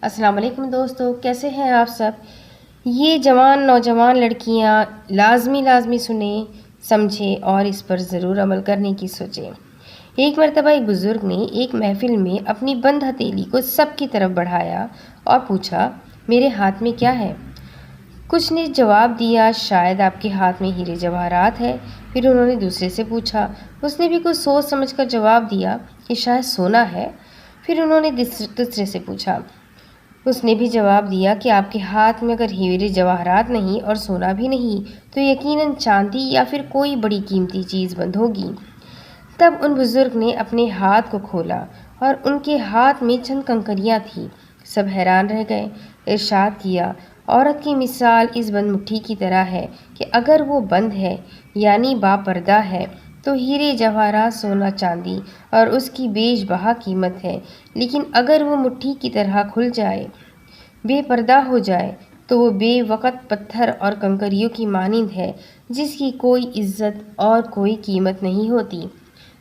السلام علیکم دوستو، کیسے ہیں آپ سب؟ یہ نوجوان لڑکیاں لازمی سنیں، سمجھیں اور اس پر ضرور عمل کرنے کی سوچیں۔ ایک مرتبہ ایک بزرگ نے ایک محفل میں اپنی بند ہتھیلی کو سب کی طرف بڑھایا اور پوچھا، میرے ہاتھ میں کیا ہے؟ کچھ نے جواب دیا، شاید آپ کے ہاتھ میں ہیرے جواہرات ہے۔ پھر انہوں نے دوسرے سے پوچھا، اس نے بھی کچھ سوچ سمجھ کر جواب دیا کہ شاید سونا ہے۔ پھر انہوں نے تیسرے سے پوچھا، اس نے بھی جواب دیا کہ آپ کے ہاتھ میں اگر ہیرے جواہرات نہیں اور سونا بھی نہیں تو یقیناً چاندی یا پھر کوئی بڑی قیمتی چیز بند ہوگی۔ تب ان بزرگ نے اپنے ہاتھ کو کھولا اور ان کے ہاتھ میں چند کنکریاں تھیں۔ سب حیران رہ گئے۔ ارشاد کیا، عورت کی مثال اس بند مٹھی کی طرح ہے کہ اگر وہ بند ہے یعنی با پردہ ہے تو ہیرے جواہرات سونا چاندی اور اس کی بیش بہا قیمت ہے، لیکن اگر وہ مٹھی کی طرح کھل جائے، بے پردہ ہو جائے، تو وہ بے وقت پتھر اور کنکریوں کی مانند ہے جس کی کوئی عزت اور کوئی قیمت نہیں ہوتی۔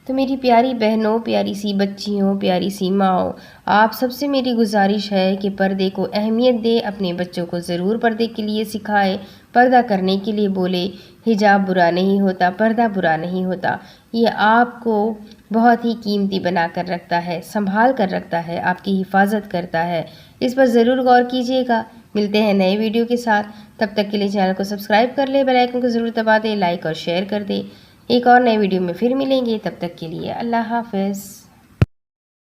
تو میری پیاری بہنوں، پیاری سی بچیوں، پیاری سی ماؤں، آپ سب سے میری گزارش ہے کہ پردے کو اہمیت دے، اپنے بچوں کو ضرور پردے کے لیے سکھائے، پردہ کرنے کے لیے بولے۔ حجاب برا نہیں ہوتا، پردہ برا نہیں ہوتا، یہ آپ کو بہت ہی قیمتی بنا کر رکھتا ہے، سنبھال کر رکھتا ہے، آپ کی حفاظت کرتا ہے۔ اس پر ضرور غور کیجیے گا۔ ملتے ہیں نئے ویڈیو کے ساتھ، تب تک کے لیے چینل کو سبسکرائب کر لیں، بیل آئیکن کو ضرور دبا دیں، لائک اور شیئر کر دیں۔ ایک اور نئے ویڈیو میں پھر ملیں گے، تب تک کے لیے اللہ حافظ۔